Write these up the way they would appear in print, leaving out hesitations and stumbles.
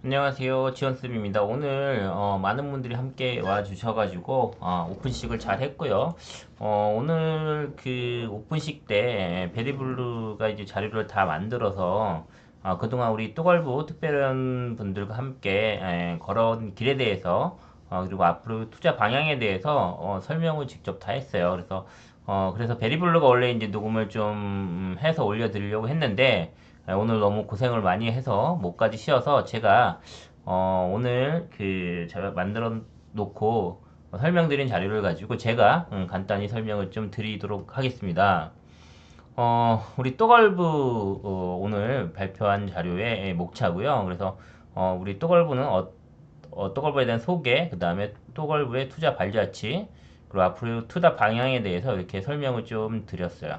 안녕하세요. 지원쌤입니다. 오늘 많은 분들이 함께 와주셔가지고 오픈식을 잘 했고요. 오늘 그 오픈식 때 베리블루가 이제 자료를 다 만들어서 그동안 우리 또걸부 특별한 분들과 함께 걸어온 길에 대해서 그리고 앞으로 투자 방향에 대해서 설명을 직접 다 했어요. 그래서 베리블루가 원래 이제 녹음을 좀 해서 올려드리려고 했는데 오늘 너무 고생을 많이 해서 목까지 쉬어서 제가 오늘 그 제가 만들어 놓고 설명드린 자료를 가지고 제가 간단히 설명을 좀 드리도록 하겠습니다. 우리 또걸부 오늘 발표한 자료의 목차고요. 그래서 우리 또걸부는 또걸부에 대한 소개, 그 다음에 또걸부의 투자 발자취, 그리고 앞으로 투자 방향에 대해서 이렇게 설명을 좀 드렸어요.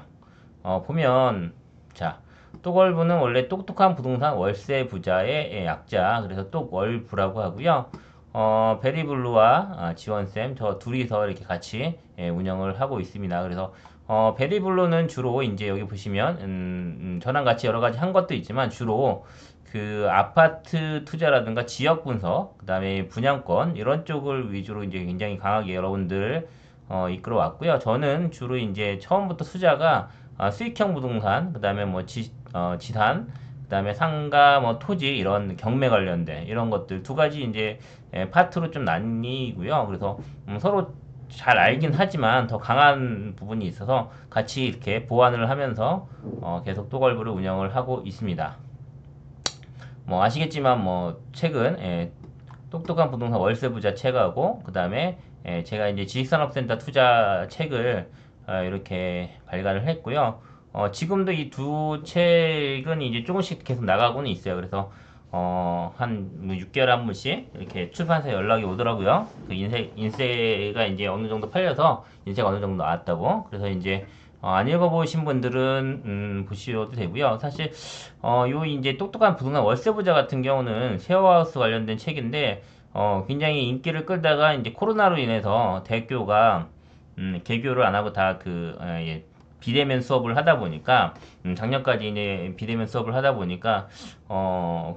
보면 자 똑월부는 원래 똑똑한 부동산 월세 부자의 약자, 그래서 똑월부라고 하고요. 베리블루와 지원쌤 저 둘이서 이렇게 같이 운영을 하고 있습니다. 그래서 베리블루는 주로 이제 여기 보시면 저랑 같이 여러 가지 한 것도 있지만 주로 그 아파트 투자라든가 지역 분석, 그다음에 분양권 이런 쪽을 위주로 이제 굉장히 강하게 여러분들 이끌어 왔고요. 저는 주로 이제 처음부터 투자가 수익형 부동산, 그다음에 뭐 지산, 그다음에 상가, 뭐 토지 이런 경매 관련된 이런 것들 두 가지 이제 파트로 좀 나뉘고요. 그래서 서로 잘 알긴 하지만 더 강한 부분이 있어서 같이 이렇게 보완을 하면서 계속 또걸부를 운영을 하고 있습니다. 뭐 아시겠지만 뭐 최근 똑똑한 부동산 월세 부자 책하고 그다음에 제가 이제 지식산업센터 투자 책을 이렇게 발간을 했고요. 지금도 이 두 책은 이제 조금씩 계속 나가고는 있어요. 그래서 한 6개월에 한 번씩 이렇게 출판사에 연락이 오더라고요. 그 인쇄가 이제 어느 정도 팔려서 인쇄가 어느 정도 나왔다고. 그래서 이제 안 읽어보신 분들은 보셔도 되고요. 사실 요 이제 똑똑한 부동산 월세부자 같은 경우는 쉐어하우스 관련된 책인데 굉장히 인기를 끌다가 이제 코로나로 인해서 대학교가 개교를 안 하고 다 비대면 수업을 하다 보니까 작년까지 이제 비대면 수업을 하다 보니까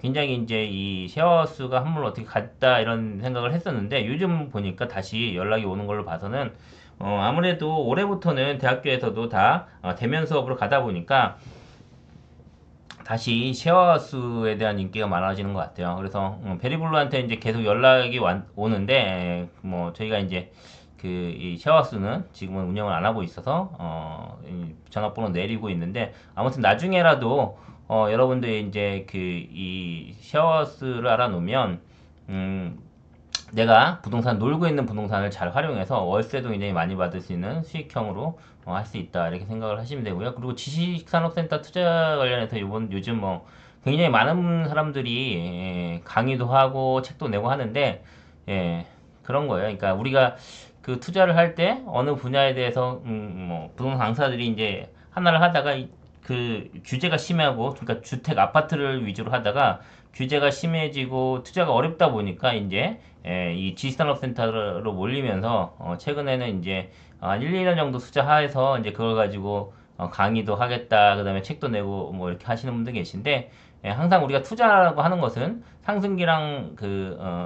굉장히 이제 이 쉐어하우스가 한물 어떻게 갔다 이런 생각을 했었는데 요즘 보니까 다시 연락이 오는 걸로 봐서는 아무래도 올해부터는 대학교에서도 다 대면 수업으로 가다 보니까 다시 쉐어하우스에 대한 인기가 많아지는 것 같아요. 그래서 베리블루한테 이제 계속 연락이 오는데 뭐 저희가 이제 그 이 쉐어하우스는 지금은 운영을 안 하고 있어서 이 전화번호 내리고 있는데 아무튼 나중에라도 여러분들이 이제 그 이 쉐어하우스를 알아놓으면 음, 내가 부동산 놀고 있는 부동산을 잘 활용해서 월세도 굉장히 많이 받을 수 있는 수익형으로 할 수 있다 이렇게 생각을 하시면 되고요. 그리고 지식산업센터 투자 관련해서 요즘 뭐 굉장히 많은 사람들이 강의도 하고 책도 내고 하는데 그런 거예요. 그러니까 우리가 그 투자를 할 때 어느 분야에 대해서 뭐 부동산 강사들이 이제 하나를 하다가 그 규제가 심하고 그러니까 주택 아파트를 위주로 하다가 규제가 심해지고 투자가 어렵다 보니까 이제 이 지식산업센터로 몰리면서 최근에는 이제 한 1, 2년 정도 투자해서 이제 그걸 가지고 강의도 하겠다, 그다음에 책도 내고 뭐 이렇게 하시는 분들 계신데 항상 우리가 투자라고 하는 것은 상승기랑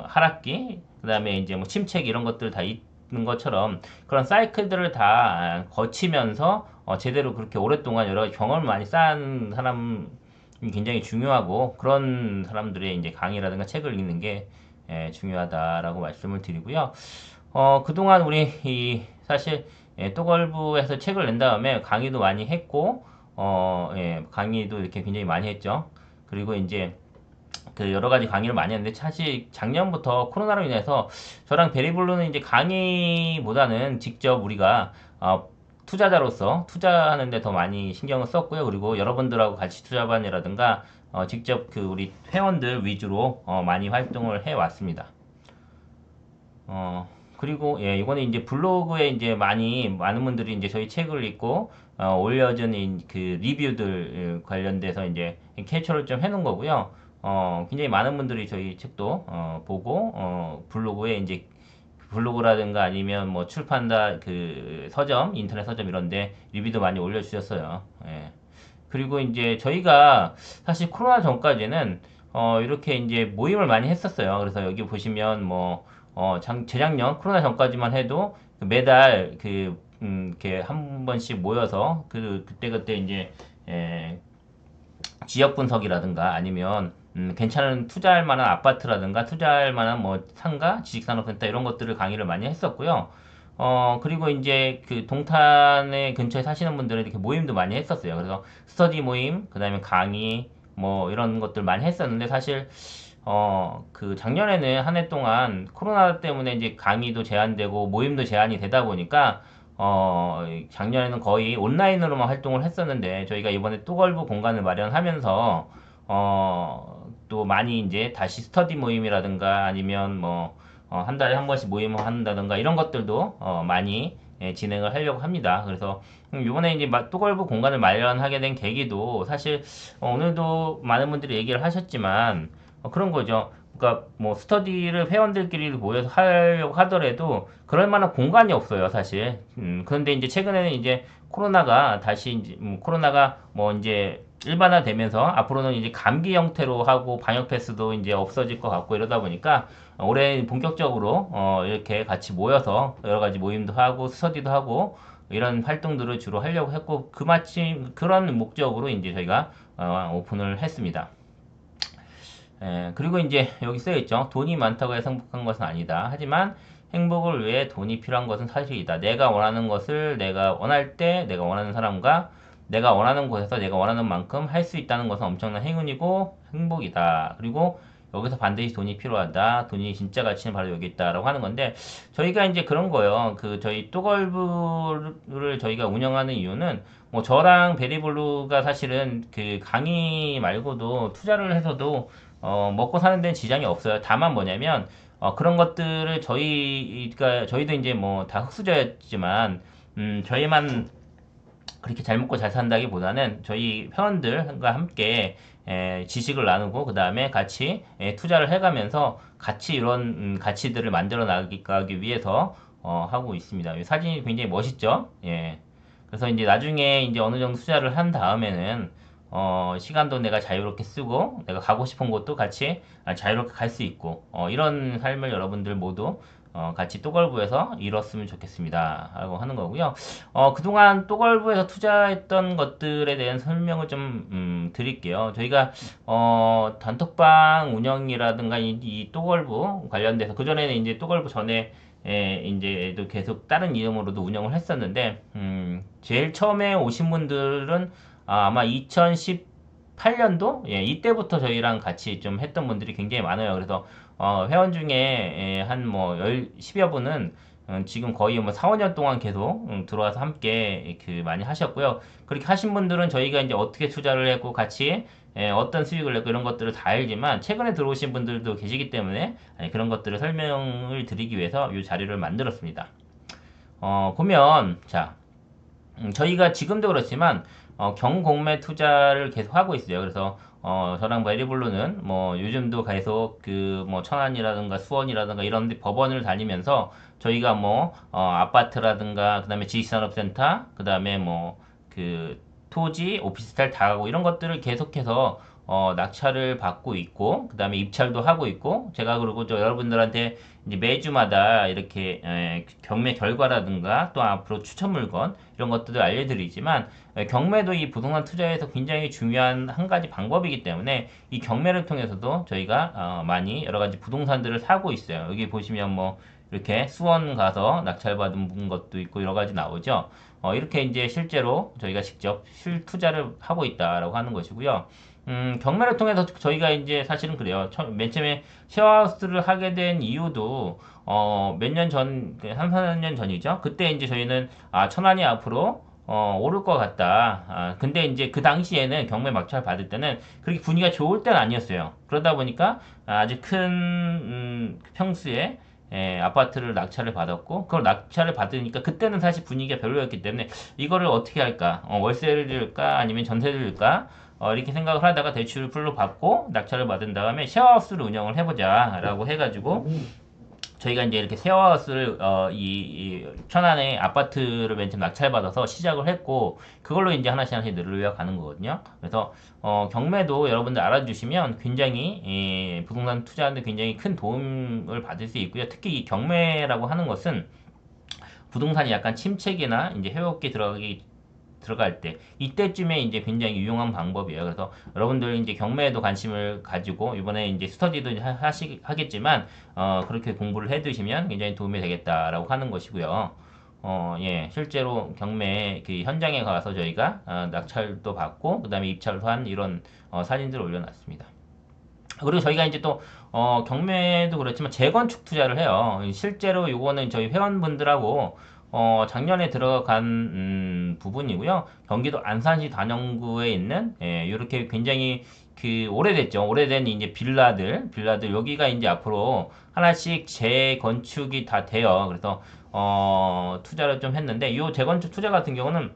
하락기, 그다음에 이제 뭐 침체 이런 것들 다 있는 것처럼 그런 사이클들을 다 거치면서 제대로 그렇게 오랫동안 여러 가지 경험을 많이 쌓은 사람이 굉장히 중요하고 그런 사람들의 이제 강의라든가 책을 읽는 게 중요하다라고 말씀을 드리고요. 그동안 우리 사실 또걸부에서 책을 낸 다음에 강의도 많이 했고 강의도 이렇게 굉장히 많이 했죠. 그리고 이제 그 여러 가지 강의를 많이 했는데 사실 작년부터 코로나로 인해서 저랑 베리블루는 이제 강의보다는 직접 우리가 투자자로서 투자하는데 더 많이 신경을 썼고요. 그리고 여러분들하고 같이 투자반이라든가 직접 그 우리 회원들 위주로 많이 활동을 해 왔습니다. 그리고 이거는 이제 블로그에 이제 많은 분들이 이제 저희 책을 읽고 올려진 그 리뷰들 관련돼서 이제 캡처를 좀 해놓은 거고요. 굉장히 많은 분들이 저희 책도 보고 블로그에 이제 블로그라든가 아니면 뭐 출판사 그 서점, 인터넷 서점 이런데 리뷰도 많이 올려주셨어요. 그리고 이제 저희가 사실 코로나 전까지는 이렇게 이제 모임을 많이 했었어요. 그래서 여기 보시면 뭐, 재작년 코로나 전까지만 해도 그 매달 이렇게 한 번씩 모여서 그때 이제, 에, 지역 분석이라든가 아니면 괜찮은 투자할 만한 아파트라든가 투자할 만한 뭐 상가, 지식산업센터 이런 것들을 강의를 많이 했었고요. 그리고 이제 그 동탄에 근처에 사시는 분들은 이렇게 모임도 많이 했었어요. 그래서 스터디 모임, 그 다음에 강의, 뭐 이런 것들 많이 했었는데 사실, 그 작년에는 한 해 동안 코로나 때문에 이제 강의도 제한되고 모임도 제한이 되다 보니까 작년에는 거의 온라인으로만 활동을 했었는데 저희가 이번에 또걸브 공간을 마련하면서 또 많이 이제 다시 스터디 모임이라든가 아니면 뭐 한 달에 한 번씩 모임을 한다든가 이런 것들도 많이 진행을 하려고 합니다. 그래서 이번에 이제 또걸브 공간을 마련하게 된 계기도 사실 오늘도 많은 분들이 얘기를 하셨지만 그런 거죠. 그러니까 뭐 스터디를 회원들끼리 모여서 하려고 하더라도 그럴 만한 공간이 없어요, 사실. 그런데 이제 최근에는 이제 코로나가 다시 이제 코로나가 뭐 이제 일반화되면서 앞으로는 이제 감기 형태로 하고 방역 패스도 이제 없어질 것 같고 이러다 보니까 올해 본격적으로 이렇게 같이 모여서 여러 가지 모임도 하고 스터디도 하고 이런 활동들을 주로 하려고 했고 그 마침 그런 목적으로 이제 저희가 오픈을 했습니다. 그리고 이제 여기 써있죠. 돈이 많다고 해서 행복한 것은 아니다. 하지만 행복을 위해 돈이 필요한 것은 사실이다. 내가 원하는 것을 내가 원할 때 내가 원하는 사람과 내가 원하는 곳에서 내가 원하는 만큼 할 수 있다는 것은 엄청난 행운이고 행복이다. 그리고 여기서 반드시 돈이 필요하다. 돈이 진짜 가치는 바로 여기 있다라고 하는 건데 저희가 이제 그런 거예요. 그 저희 또걸브를 저희가 운영하는 이유는 뭐 저랑 베리블루가 사실은 그 강의 말고도 투자를 해서도 먹고 사는 데는 지장이 없어요. 다만 뭐냐면 그런 것들을 저희도 이제 뭐 다 흑수저였지만 저희만 그렇게 잘 먹고 잘 산다기보다는 저희 회원들과 함께 지식을 나누고 그 다음에 같이 투자를 해가면서 같이 이런 가치들을 만들어 나가기 위해서 하고 있습니다. 이 사진이 굉장히 멋있죠? 예. 그래서 이제 나중에 이제 어느 정도 투자를 한 다음에는 시간도 내가 자유롭게 쓰고 내가 가고 싶은 곳도 같이 자유롭게 갈 수 있고 이런 삶을 여러분들 모두 같이 또걸부에서 이뤘으면 좋겠습니다 라고 하는 거고요. 그동안 또걸부에서 투자했던 것들에 대한 설명을 좀 드릴게요. 저희가 단톡방 운영이라든가 이 또걸부 관련돼서 그전에는 이제 또걸부 전에 이제도 계속 다른 이름으로도 운영을 했었는데 제일 처음에 오신 분들은 아마 2018년도 이때부터 저희랑 같이 좀 했던 분들이 굉장히 많아요. 그래서 회원 중에 한 뭐 10여 분은 지금 거의 뭐 4, 5년 동안 계속 들어와서 함께 그 많이 하셨고요. 그렇게 하신 분들은 저희가 이제 어떻게 투자를 했고 같이 어떤 수익을 냈고 이런 것들을 다 알지만 최근에 들어오신 분들도 계시기 때문에 그런 것들을 설명을 드리기 위해서 이 자료를 만들었습니다. 보면 자 저희가 지금도 그렇지만 경공매 투자를 계속 하고 있어요. 그래서 저랑 메리블루는 뭐 요즘도 계속 그 뭐 천안이라든가 수원이라든가 이런 데 법원을 다니면서 저희가 뭐 아파트라든가 그다음에 지식산업센터 그다음에 뭐 그 토지 오피스텔 다 가고 이런 것들을 계속해서 낙찰을 받고 있고 그다음에 입찰도 하고 있고 제가 그리고 여러분들한테 이제 매주마다 이렇게 경매 결과라든가 또 앞으로 추천 물건 이런 것들을 알려드리지만 경매도 이 부동산 투자에서 굉장히 중요한 한 가지 방법이기 때문에 이 경매를 통해서도 저희가 많이 여러 가지 부동산들을 사고 있어요. 여기 보시면 뭐 이렇게 수원 가서 낙찰받은 것도 있고 여러 가지 나오죠. 이렇게 이제 실제로 저희가 직접 실투자를 하고 있다라고 하는 것이고요. 경매를 통해서 저희가 이제 사실은 그래요. 맨 처음에 쉐어하우스를 하게 된 이유도 몇 년 전, 3, 4년 전이죠. 그때 이제 저희는 천안이 앞으로 오를 것 같다. 근데 이제 그 당시에는 경매 막차를 받을 때는 그렇게 분위기가 좋을 때는 아니었어요. 그러다 보니까 아주 큰 평수에 아파트를 낙찰을 받았고 그걸 낙찰을 받으니까 그때는 사실 분위기가 별로였기 때문에 이거를 어떻게 할까? 월세를 줄까? 아니면 전세를 줄까? 이렇게 생각을 하다가 대출을 풀로 받고 낙찰을 받은 다음에 쉐어하우스를 운영을 해보자 라고 해가지고 저희가 이제 이렇게 쉐어하우스를 이 천안에 아파트를 맨 처음 낙찰받아서 시작을 했고 그걸로 이제 하나씩 하나씩 늘려가는 거거든요. 그래서 경매도 여러분들 알아주시면 굉장히 부동산 투자하는데 굉장히 큰 도움을 받을 수 있고요. 특히 이 경매라고 하는 것은 부동산이 약간 침체기나 이제 해외업계 들어갈 때 이때쯤에 이제 굉장히 유용한 방법이에요. 그래서 여러분들 이제 경매에도 관심을 가지고 이번에 이제 스터디도 하겠지만 그렇게 공부를 해두시면 굉장히 도움이 되겠다라고 하는 것이고요. 예, 실제로 경매 그 현장에 가서 저희가 낙찰도 받고 그다음에 입찰도 한 이런 사진들을 올려놨습니다. 그리고 저희가 이제 또 경매도 그렇지만 재건축 투자를 해요. 실제로 요거는 저희 회원분들하고 작년에 들어간 부분이고요. 경기도 안산시 단영구에 있는 이렇게 굉장히 그 오래됐죠. 오래된 이제 빌라들 여기가 이제 앞으로 하나씩 재건축이 다 돼요. 그래서 투자를 좀 했는데 이 재건축 투자 같은 경우는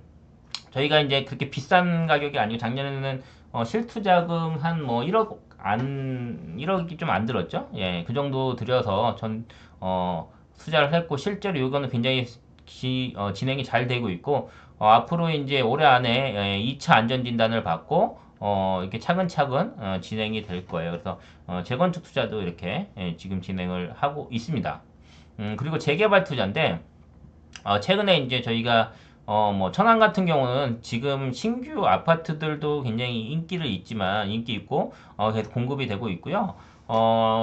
저희가 이제 그렇게 비싼 가격이 아니고 작년에는 실투자금 한 뭐 1억이 좀 안 들었죠. 예, 그 정도 들여서 투자를 했고 실제로 이거는 굉장히 진행이 잘 되고 있고 앞으로 이제 올해 안에 2차 안전 진단을 받고 이렇게 차근차근 진행이 될 거예요. 그래서 재건축 투자도 이렇게 지금 진행을 하고 있습니다. 그리고 재개발 투자인데 최근에 이제 저희가 뭐 천안 같은 경우는 지금 신규 아파트들도 굉장히 인기 있고 계속 공급이 되고 있고요.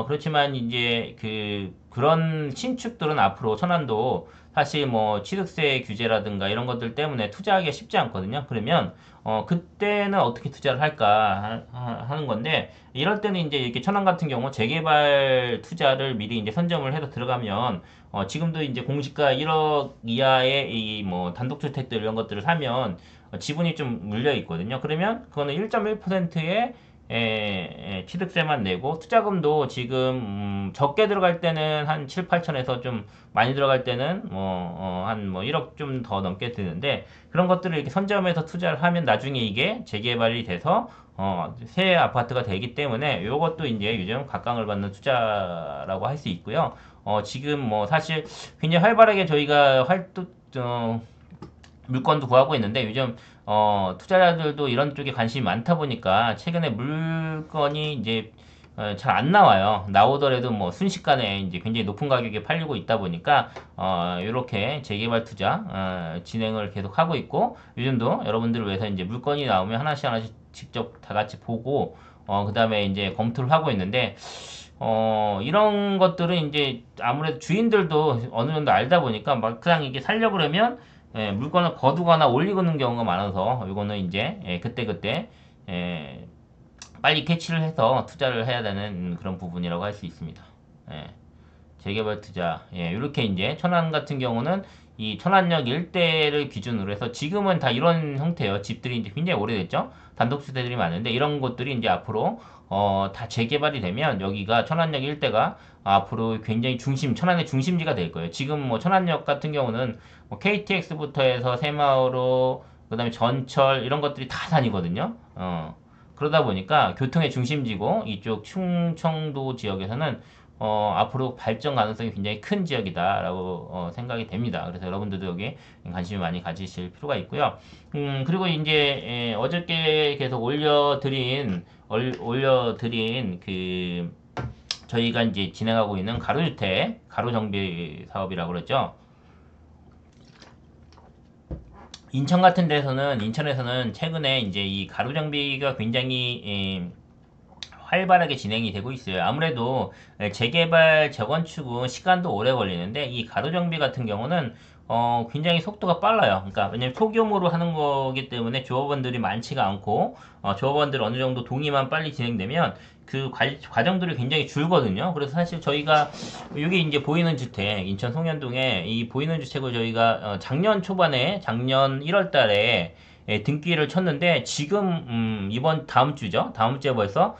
그렇지만 이제 그런 신축들은 앞으로 천안도 사실 뭐 취득세 규제라든가 이런 것들 때문에 투자하기가 쉽지 않거든요. 그러면 그때는 어떻게 투자를 할까 하는 건데 이럴 때는 이제 이렇게 천안 같은 경우 재개발 투자를 미리 이제 선점을 해서 들어가면 지금도 이제 공시가 1억 이하의 이 뭐 단독주택들 이런 것들을 사면 지분이 좀 물려 있거든요. 그러면 그거는 1.1%의 취득세만 내고 투자금도 지금 적게 들어갈 때는 한 7, 8천에서 좀 많이 들어갈 때는 한 1억 좀 더 넘게 드는데 그런 것들을 이렇게 선점해서 투자를 하면 나중에 이게 재개발이 돼서 새 아파트가 되기 때문에 이것도 이제 요즘 각광을 받는 투자라고 할 수 있고요. 지금 뭐 사실 굉장히 활발하게 저희가 물건도 구하고 있는데 요즘 투자자들도 이런 쪽에 관심이 많다 보니까 최근에 물건이 이제 잘 안 나와요. 나오더라도 뭐 순식간에 이제 굉장히 높은 가격에 팔리고 있다 보니까 이렇게 재개발 투자 진행을 계속 하고 있고 요즘도 여러분들을 위해서 이제 물건이 나오면 하나씩 하나씩 직접 다 같이 보고 그 다음에 이제 검토를 하고 있는데 이런 것들은 이제 아무래도 주인들도 어느 정도 알다 보니까 막상 이게 살려고 그러면 물건을 거두거나 올리는 경우가 많아서 이거는 이제 그때그때 빨리 캐치를 해서 투자를 해야 되는 그런 부분이라고 할 수 있습니다. 재개발 투자 이렇게 이제 천안 같은 경우는 이 천안역 일대를 기준으로 해서 지금은 다 이런 형태예요. 집들이 이제 굉장히 오래됐죠. 단독주택들이 많은데 이런 것들이 이제 앞으로 다 재개발이 되면 여기가 천안역 일대가 앞으로 굉장히 천안의 중심지가 될 거예요. 지금 뭐 천안역 같은 경우는 뭐 KTX부터 해서 새마을호, 그다음에 전철 이런 것들이 다 다니거든요. 그러다 보니까 교통의 중심지고 이쪽 충청도 지역에서는 앞으로 발전 가능성이 굉장히 큰 지역이다라고 생각이 됩니다. 그래서 여러분들도 여기 관심을 많이 가지실 필요가 있고요. 그리고 이제 어저께 계속 올려드린 저희가 이제 진행하고 있는 가로주택 가로정비 사업이라고 그랬죠. 인천에서는 최근에 이제 이 가로정비가 굉장히 활발하게 진행이 되고 있어요. 아무래도 재개발, 재건축은 시간도 오래 걸리는데 이 가로정비 같은 경우는 굉장히 속도가 빨라요. 그러니까 왜냐면 소규모로 하는 거기 때문에 조합원들이 많지가 않고 조합원들 어느 정도 동의만 빨리 진행되면 그 과정들이 굉장히 줄거든요. 그래서 사실 저희가 여기 이제 보이는 주택 인천 송현동에 이 보이는 주택을 저희가 작년 1월 달에 등기를 쳤는데 지금 이번 다음 주죠. 다음 주에 벌써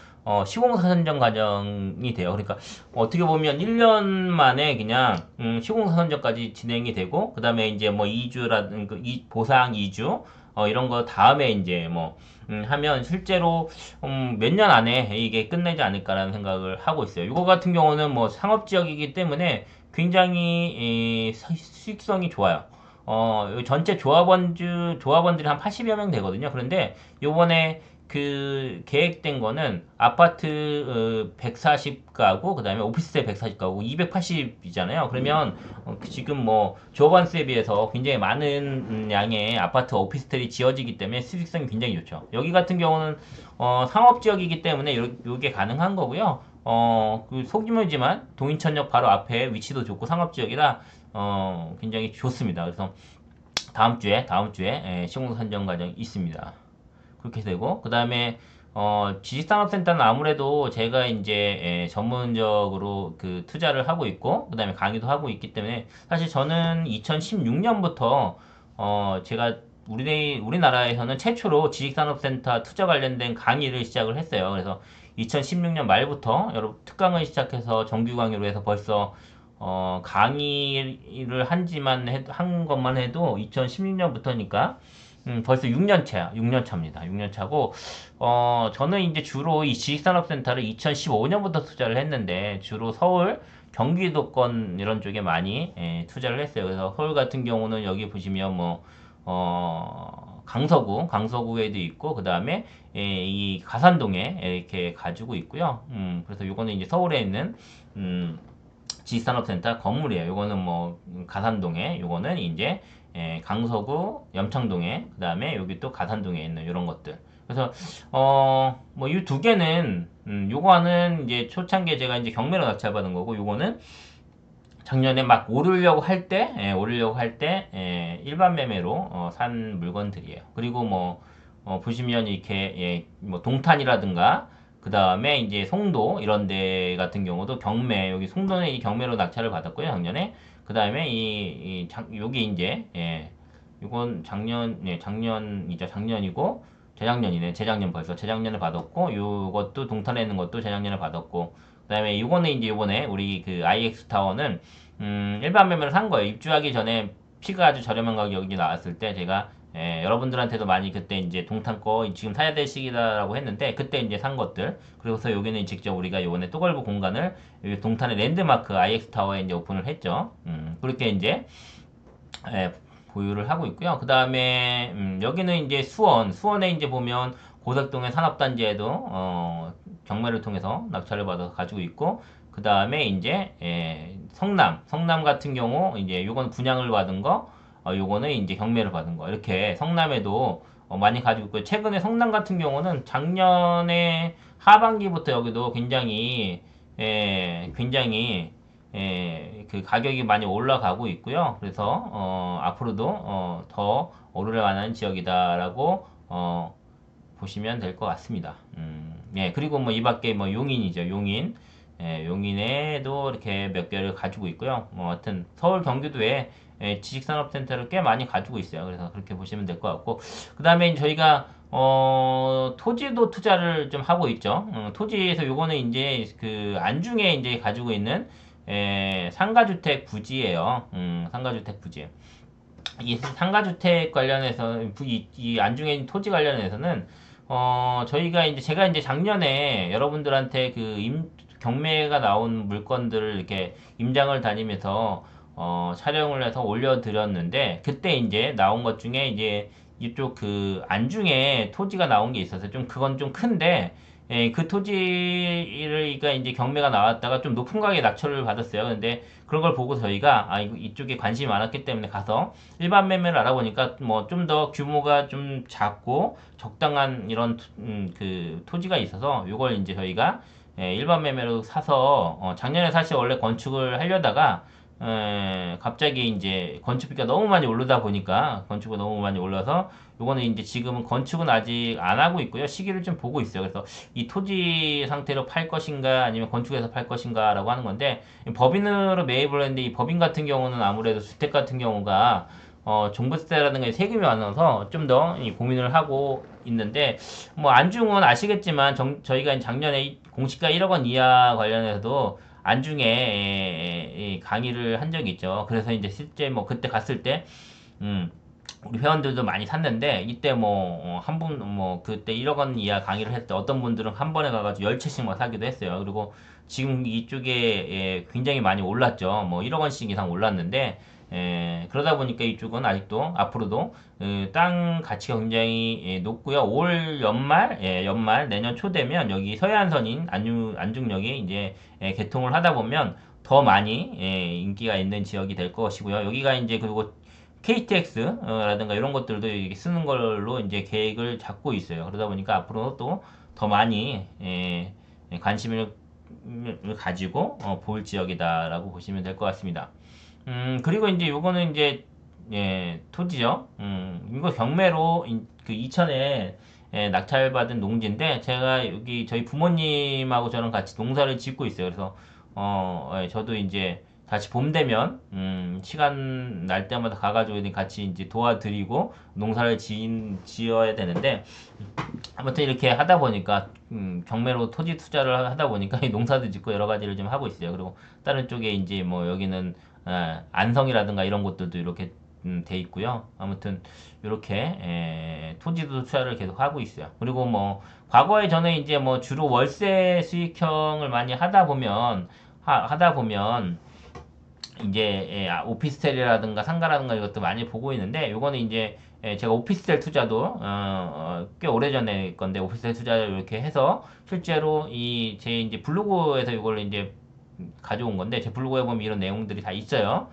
시공사 선정 과정이 돼요. 그러니까 어떻게 보면 1년 만에 그냥 시공사 선정까지 진행이 되고 그 다음에 이제 뭐 2주라든가 보상 2주 이런 거 다음에 이제 뭐 하면 실제로 몇 년 안에 이게 끝내지 않을까라는 생각을 하고 있어요. 이거 같은 경우는 뭐 상업지역이기 때문에 굉장히 수익성이 좋아요. 전체 조합원들이 한 80여 명 되거든요. 그런데 요번에 그 계획된 거는 아파트 140가구, 그 다음에 오피스텔 140가구, 280이잖아요. 그러면 지금 뭐 조합원수에 비해서 굉장히 많은 양의 아파트 오피스텔이 지어지기 때문에 수익성이 굉장히 좋죠. 여기 같은 경우는 상업지역이기 때문에 요게 가능한 거고요. 그 소규모지만 동인천역 바로 앞에 위치도 좋고 상업지역이라 굉장히 좋습니다. 그래서 다음 주에 시공 선정 과정이 있습니다. 그렇게 되고, 그 다음에 지식산업센터는 아무래도 제가 이제 전문적으로 그 투자를 하고 있고, 그 다음에 강의도 하고 있기 때문에 사실 저는 2016년부터 제가 우리나라에서는 최초로 지식산업센터 투자 관련된 강의를 시작을 했어요. 그래서 2016년 말부터 여러 특강을 시작해서 정규 강의로 해서 벌써 강의를 한 것만 해도 2016년부터니까 벌써 6년 차야. 6년 차입니다. 6년 차고 저는 이제 주로 이 지식산업센터를 2015년부터 투자를 했는데 주로 서울, 경기도권 이런 쪽에 많이 투자를 했어요. 그래서 서울 같은 경우는 여기 보시면 뭐 강서구에도 있고, 그 다음에 이 가산동에 이렇게 가지고 있고요. 그래서 요거는 이제 서울에 있는 지식산업센터 건물이에요. 요거는 뭐 가산동에, 요거는 이제 강서구 염창동에, 그 다음에 여기 또 가산동에 있는 이런 것들. 그래서 뭐 이 두 개는 요거는 이제 초창기에 제가 이제 경매로 낙찰받은 거고, 요거는 작년에 막 오르려고 할 때 일반 매매로 산 물건들이에요. 그리고 뭐 보시면 이렇게 뭐 동탄이라든가, 그 다음에 이제 송도 이런 데 같은 경우도 여기 송도는 이 경매로 낙찰을 받았고요, 작년에. 그 다음에 여기 이제 이건 작년이고 재작년 벌써 재작년에 받았고, 요것도 동탄에 있는 것도 재작년에 받았고, 그 다음에 이거는 이제 요번에 우리 그 IX 타워는 일반 매매로 산 거예요. 입주하기 전에 피가 아주 저렴한 가격이 나왔을 때 제가 여러분들한테도 많이 그때 이제 동탄 거 지금 사야 될 시기다라고 했는데, 그때 이제 산 것들. 그래서 여기는 직접 우리가 요번에 또걸부 공간을 여기 동탄의 랜드마크 IX 타워에 이제 오픈을 했죠. 그렇게 이제 보유를 하고 있고요. 그 다음에 여기는 이제 수원에 이제 보면 고덕동의 산업단지에도 경매를 통해서 낙찰을 받아서 가지고 있고, 그 다음에 이제 성남 같은 경우 이제 요건 분양을 받은 거, 요거는 이제 경매를 받은 거, 이렇게 성남에도 많이 가지고 있고, 최근에 성남 같은 경우는 작년에 하반기부터 여기도 굉장히 그 가격이 많이 올라가고 있고요. 그래서 앞으로도 더 오르려 만한 지역이다라고 보시면 될 것 같습니다. 그리고 뭐 이 밖에 뭐 용인이죠. 용인에도 이렇게 몇 개를 가지고 있고요. 뭐 하여튼 서울 경기도에 지식산업센터를 꽤 많이 가지고 있어요. 그래서 그렇게 보시면 될 것 같고, 그 다음에 저희가 토지도 투자를 좀 하고 있죠. 토지에서 요거는 이제 그 안중에 이제 가지고 있는 상가주택 부지예요. 상가주택 부지. 이 상가주택 관련해서 이 안중에 토지 관련해서는 제가 이제 작년에 여러분들한테 경매가 나온 물건들을 이렇게 임장을 다니면서 촬영을 해서 올려드렸는데, 그때 이제 나온 것 중에 이제 이쪽 그 안중에 토지가 나온 게 있어서 그건 좀 큰데, 그 토지가 이제 경매가 나왔다가 좀 높은 가격에 낙찰을 받았어요. 근데 그런 걸 보고 저희가 이쪽에 관심이 많았기 때문에 가서 일반 매매를 알아보니까 뭐 좀 더 규모가 좀 작고 적당한 이런 그 토지가 있어서 요걸 이제 저희가 일반 매매로 사서 작년에 사실 원래 건축을 하려다가 갑자기 이제 건축비가 너무 많이 오르다 보니까, 건축비가 너무 많이 올라서 요거는 이제 지금은 건축은 아직 안 하고 있고요. 시기를 좀 보고 있어요. 그래서 이 토지 상태로 팔 것인가 아니면 건축해서 팔 것인가라고 하는 건데, 법인으로 매입을 했는데 이 법인 같은 경우는 아무래도 주택 같은 경우가 종부세라든가 세금이 많아서 좀 더 고민을 하고 있는데, 뭐 안중은 아시겠지만 저희가 작년에 공시가 1억 원 이하 관련해서도 안중에 강의를 한 적이 있죠. 그래서 이제 실제 뭐 그때 갔을 때 우리 회원들도 많이 샀는데 이때 뭐 한 분 뭐 그때 1억 원 이하 강의를 했을 때 어떤 분들은 한 번에 가가지고 10채씩 막 사기도 했어요. 그리고 지금 이쪽에 굉장히 많이 올랐죠. 뭐 1억 원씩 이상 올랐는데 그러다 보니까 이쪽은 아직도 앞으로도 땅 가치가 굉장히 높고요. 올 연말 연말 내년 초 되면 여기 서해안선인 안중역이 이제 개통을 하다 보면 더 많이 인기가 있는 지역이 될 것이고요. 여기가 이제 그리고 KTX 라든가 이런 것들도 이렇게 쓰는 걸로 이제 계획을 잡고 있어요. 그러다 보니까 앞으로 또 더 많이 관심을 가지고 볼 지역이다라고 보시면 될 것 같습니다. 그리고 이제 요거는 이제 토지죠. 이거 경매로 그 이천에 낙찰받은 농지인데 제가 여기 저희 부모님하고 저랑 같이 농사를 짓고 있어요. 그래서 저도 이제 다시 봄 되면 시간 날 때마다 가가지고 같이 이제 도와드리고 농사를 지어야 되는데 아무튼 이렇게 하다 보니까 경매로 토지 투자를 하다 보니까 이 농사도 짓고 여러 가지를 좀 하고 있어요. 그리고 다른 쪽에 이제 뭐 여기는 안성이라든가 이런 곳들도 이렇게 돼 있고요. 아무튼 이렇게 토지도 투자를 계속 하고 있어요. 그리고 뭐 과거에 저는 이제 뭐 주로 월세 수익형을 많이 하다 보면 이제 오피스텔이라든가 상가라든가 이것도 많이 보고 있는데 요거는 이제 제가 오피스텔 투자도 꽤 오래전에 건데 오피스텔 투자를 이렇게 해서 실제로 이 제 이제 블로그에서 이걸 이제 가져온 건데 제 블로그에 보면 이런 내용들이 다 있어요.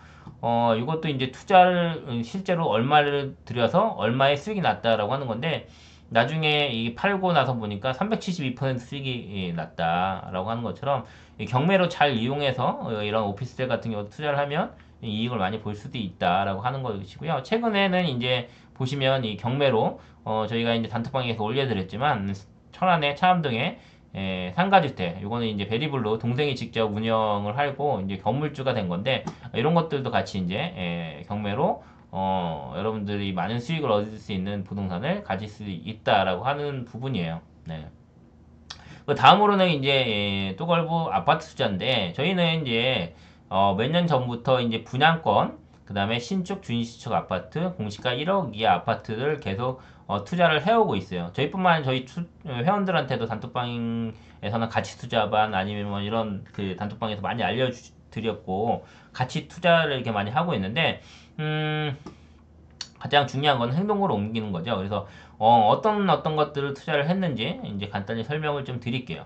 이것도 이제 투자를 실제로 얼마를 들여서 얼마의 수익이 났다라고 하는 건데 나중에 이 팔고 나서 보니까 372% 수익이 났다라고 하는 것처럼 이 경매로 잘 이용해서 이런 오피스텔 같은 경우 투자를 하면 이익을 많이 볼 수도 있다라고 하는 것이고요. 최근에는 이제 보시면 이 경매로 저희가 이제 단톡방에서 올려드렸지만 천안의 차암동에 상가주택, 요거는 이제 베리블루 동생이 직접 운영을 하고 이제 건물주가 된 건데 이런 것들도 같이 이제 경매로 여러분들이 많은 수익을 얻을 수 있는 부동산을 가질 수 있다라고 하는 부분이에요. 네. 그 다음으로는 이제 또걸부 아파트 투자인데 저희는 이제 몇 년 전부터 이제 분양권, 그 다음에 신축 준신축 아파트, 공시가 1억 이하 아파트를 계속 투자를 해오고 있어요. 저희뿐만 아니라 저희 회원들한테도 단톡방에서는 가치 투자반 아니면 뭐 이런 그 단톡방에서 많이 알려드렸고 같이 투자를 이렇게 많이 하고 있는데 가장 중요한 건 행동으로 옮기는 거죠. 그래서 어떤 것들을 투자를 했는지 이제 간단히 설명을 좀 드릴게요.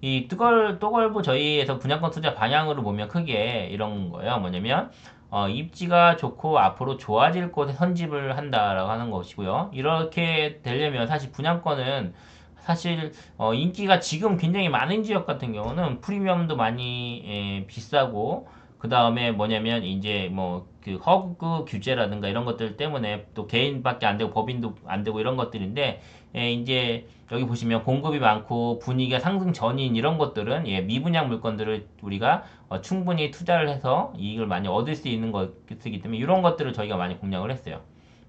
이 또걸부 저희에서 분양권 투자 방향으로 보면 크게 이런 거예요. 뭐냐면 입지가 좋고 앞으로 좋아질 곳에 선집을 한다라고 하는 것이고요. 이렇게 되려면 사실 분양권은 사실 인기가 지금 굉장히 많은 지역 같은 경우는 프리미엄도 많이 비싸고 그 다음에 뭐냐면 이제 뭐 그 허그 규제라든가 이런 것들 때문에 또 개인밖에 안 되고 법인도 안 되고 이런 것들인데 이제 여기 보시면 공급이 많고 분위기가 상승 전인 이런 것들은 미분양 물건들을 우리가 충분히 투자를 해서 이익을 많이 얻을 수 있는 것이기 때문에 이런 것들을 저희가 많이 공략을 했어요.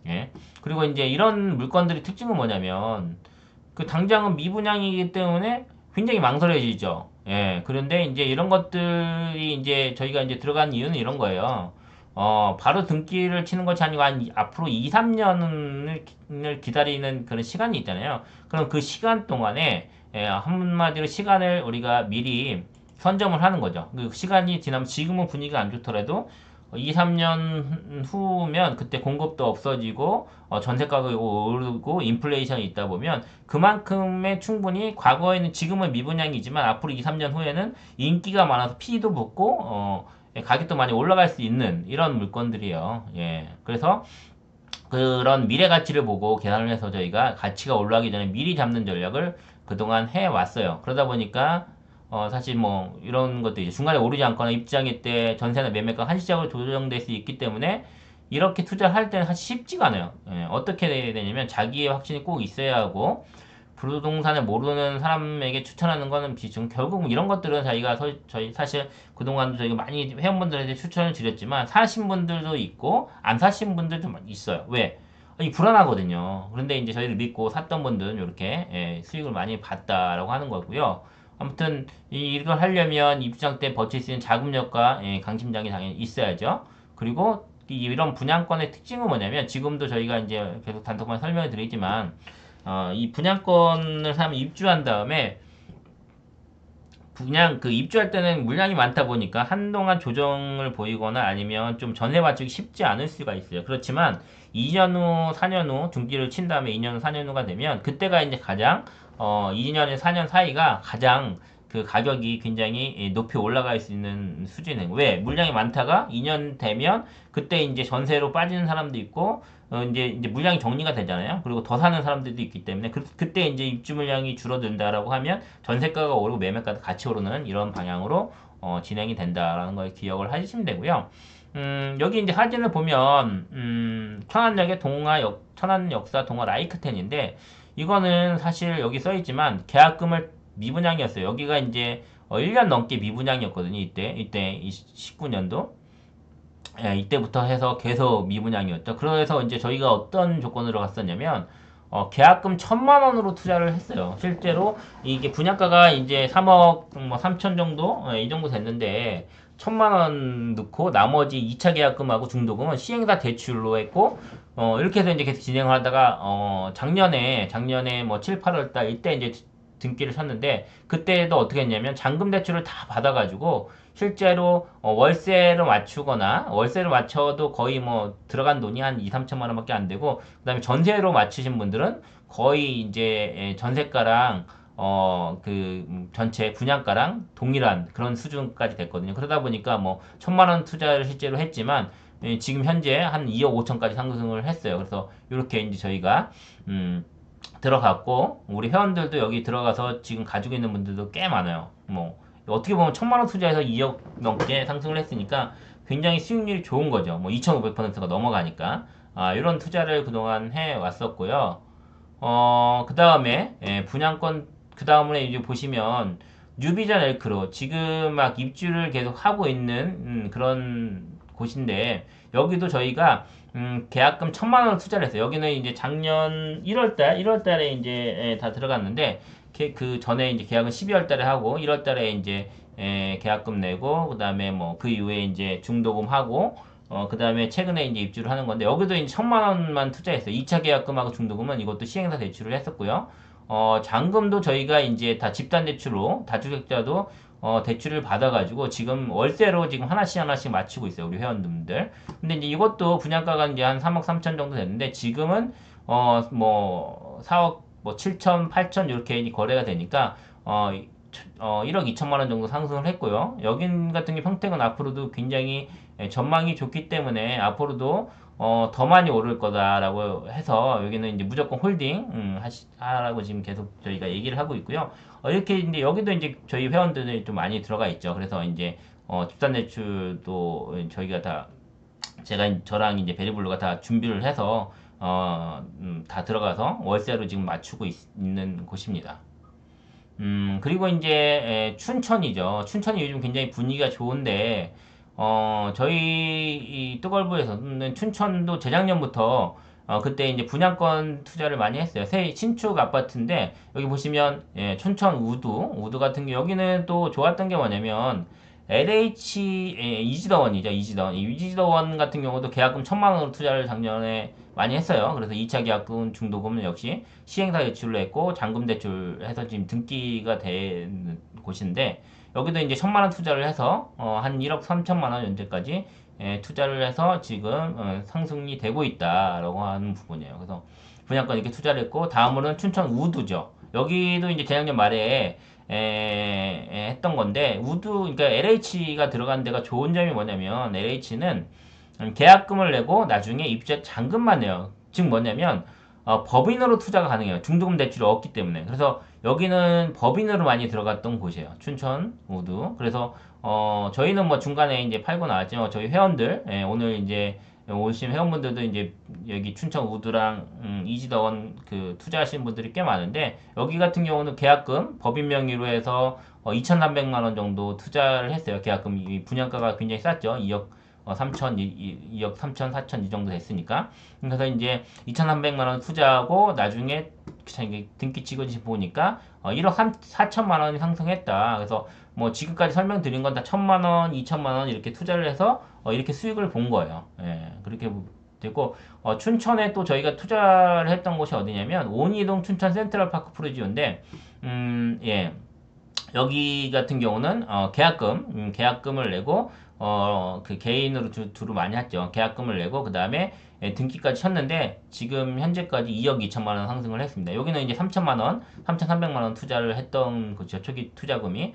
예. 그리고 이제 이런 물건들의 특징은 뭐냐면 그 당장은 미분양이기 때문에 굉장히 망설여지죠. 예. 그런데 이제 이런 것들이 이제 저희가 이제 들어간 이유는 이런 거예요. 바로 등기를 치는 것이 아니고 앞으로 2, 3년을 기다리는 그런 시간이 있잖아요. 그럼 그 시간 동안에 한마디로 시간을 우리가 미리 선점을 하는 거죠. 그 시간이 지나면 지금은 분위기가 안 좋더라도 2, 3년 후면 그때 공급도 없어지고 전세 가격이 오르고 인플레이션이 있다 보면 그만큼의 충분히 과거에는 지금은 미분양이지만 앞으로 2, 3년 후에는 인기가 많아서 피도 붙고 가격도 많이 올라갈 수 있는 이런 물건들이에요. 예. 그래서 그런 미래 가치를 보고 계산을 해서 저희가 가치가 올라가기 전에 미리 잡는 전략을 그동안 해왔어요. 그러다 보니까 사실 뭐 이런 것도 이제 중간에 오르지 않거나 입장일 때 전세나 매매가 한시적으로 조정될 수 있기 때문에 이렇게 투자를 할 때는 사실 쉽지가 않아요. 어떻게 해야 되냐면 자기의 확신이 꼭 있어야 하고 부동산을 모르는 사람에게 추천하는 거는 비중. 결국 이런 것들은 저희 사실 그동안도 저희가 많이 회원분들한테 추천을 드렸지만 사신 분들도 있고 안 사신 분들도 있어요. 왜? 이 불안하거든요. 그런데 이제 저희를 믿고 샀던 분들은 이렇게 수익을 많이 봤다라고 하는 거고요. 아무튼 이걸 하려면 입주장 때 버틸 수 있는 자금력과 강심장이 당연히 있어야죠. 그리고 이런 분양권의 특징은 뭐냐면 지금도 저희가 이제 계속 단톡방 설명을 드리지만 이 분양권을 사면 입주한 다음에 그냥 그 입주할 때는 물량이 많다 보니까 한동안 조정을 보이거나 아니면 좀 전세 맞추기 쉽지 않을 수가 있어요. 그렇지만 2년 후, 4년 후 중기를 친 다음에 2년 후, 4년 후가 되면 그때가 이제 가장 2년에서 4년 사이가 가장 그 가격이 굉장히 높이 올라갈 수 있는 수준이에요. 왜? 물량이 많다가 2년 되면 그때 이제 전세로 빠지는 사람도 있고 이제 물량이 정리가 되잖아요. 그리고 더 사는 사람들도 있기 때문에 그때 이제 입주 물량이 줄어든다라고 하면 전세가가 오르고 매매가도 같이 오르는 이런 방향으로 진행이 된다라는 걸 기억을 하시면 되고요. 여기 이제 사진을 보면 천안역의 천안역사 동화 라이크텐인데 이거는 사실 여기 써있지만 계약금을 미분양이었어요. 여기가 이제 1년 넘게 미분양이었거든요. 이때 19년도. 예, 이때부터 해서 계속 미분양이었죠. 그래서 이제 저희가 어떤 조건으로 갔었냐면, 계약금 1,000만 원으로 투자를 했어요. 실제로 이게 분양가가 이제 3억 뭐 3천 정도? 이 정도 됐는데, 1,000만 원 넣고 나머지 2차 계약금하고 중도금은 시행사 대출로 했고, 이렇게 해서 이제 계속 진행을 하다가, 작년에 뭐 7, 8월 달 이때 이제 등기를 쳤는데, 그때도 어떻게 했냐면 잔금 대출을 다 받아가지고, 실제로 월세를 맞추거나 월세를 맞춰도 거의 뭐 들어간 돈이 한 2, 3천만 원밖에 안 되고 그다음에 전세로 맞추신 분들은 거의 이제 전세가랑 전체 분양가랑 동일한 그런 수준까지 됐거든요. 그러다 보니까 뭐 1,000만 원 투자를 실제로 했지만 지금 현재 한 2억 5천까지 상승을 했어요. 그래서 이렇게 이제 저희가 들어갔고 우리 회원들도 여기 들어가서 지금 가지고 있는 분들도 꽤 많아요. 뭐 어떻게 보면 1,000만 원 투자해서 2억 넘게 상승을 했으니까 굉장히 수익률이 좋은 거죠. 뭐 2,500%가 넘어가니까 이런 투자를 그동안 해 왔었고요. 그 다음에 분양권 그 다음에 이제 보시면 뉴비전 엘크로 지금 막 입주를 계속 하고 있는 그런 곳인데 여기도 저희가 계약금 1,000만 원 투자를 했어요. 여기는 이제 작년 1월달에 이제 다 들어갔는데 그 전에 이제 계약은 12월 달에 하고 1월 달에 이제 계약금 내고 그다음에 뭐 그 이후에 이제 중도금 하고 그다음에 최근에 이제 입주를 하는 건데 여기도 이제 1,000만 원만 투자했어요. 2차 계약금하고 중도금은 이것도 시행사 대출을 했었고요. 잔금도 저희가 이제 다 집단 대출로 다주택자도 대출을 받아가지고 지금 월세로 지금 하나씩 맞추고 있어요. 우리 회원분들. 근데 이제 이것도 분양가가 이제 한 3억 3천 정도 됐는데 지금은 뭐 4억 뭐 7천, 8천 이렇게 거래가 되니까 1억 2천만 원 정도 상승을 했고요. 여긴 같은 게 평택은 앞으로도 굉장히 전망이 좋기 때문에 앞으로도 더 많이 오를 거다라고 해서 여기는 이제 무조건 홀딩 하라고 지금 계속 저희가 얘기를 하고 있고요. 이렇게 이제 여기도 이제 저희 회원들이 좀 많이 들어가 있죠. 그래서 이제 집단 대출도 저희가 다 저랑 이제 베리블루가 다 준비를 해서 다 들어가서 월세로 지금 맞추고 있는 곳입니다. 그리고 이제 춘천이죠. 춘천이 요즘 굉장히 분위기가 좋은데 저희 이 뜨걸부에서는 춘천도 재작년부터 그때 이제 분양권 투자를 많이 했어요. 새 신축 아파트인데 여기 보시면 춘천 우두 같은 게 여기는 또 좋았던 게 뭐냐면 LH 이지더원이죠. 이지더원 같은 경우도 계약금 1,000만 원으로 투자를 작년에 많이 했어요. 그래서 2차 계약금 중도금은 역시 시행사 대출로 했고 잔금 대출해서 지금 등기가 된 곳인데 여기도 이제 1,000만 원 투자를 해서 한 1억 3천만 원 현재까지 투자를 해서 지금 상승이 되고 있다라고 하는 부분이에요. 그래서 분양권 이렇게 투자를 했고 다음으로는 춘천 우두죠. 여기도 이제 재작년 말에 했던 건데 그러니까 LH가 들어간 데가 좋은 점이 뭐냐면 LH는 계약금을 내고 나중에 입주자 잔금만 내요. 즉 뭐냐면 법인으로 투자가 가능해요. 중도금 대출이 없기 때문에. 그래서 여기는 법인으로 많이 들어갔던 곳이에요. 춘천 우두. 그래서 저희는 뭐 중간에 이제 팔고 나왔지만 저희 회원들 오늘 이제 오신 회원분들도 이제 여기 춘천 우두랑 이지더원 그 투자하시는 분들이 꽤 많은데 여기 같은 경우는 계약금 법인 명의로 해서 2,300만 원 정도 투자를 했어요. 계약금 이 분양가가 굉장히 쌌죠. 2억 3천, 2억 3천, 4천 이 정도 됐으니까. 그래서 이제 2,300만 원 투자하고 나중에 등기 찍어지 보니까 1억 4천만 원이 상승했다. 그래서 뭐 지금까지 설명드린 건 다 1,000만원, 2,000만원 이렇게 투자를 해서 이렇게 수익을 본 거예요. 예, 그렇게 되고 춘천에 또 저희가 투자를 했던 곳이 어디냐면 온이동 춘천 센트럴파크 프로지오인데 예. 여기 같은 경우는 계약금을 내고 그 개인으로 주로 많이 했죠. 계약금을 내고 그 다음에 등기까지 쳤는데 지금 현재까지 2억 2천만 원 상승을 했습니다. 여기는 이제 3천만 원, 3,300만 원 투자를 했던 거죠. 초기 투자금이.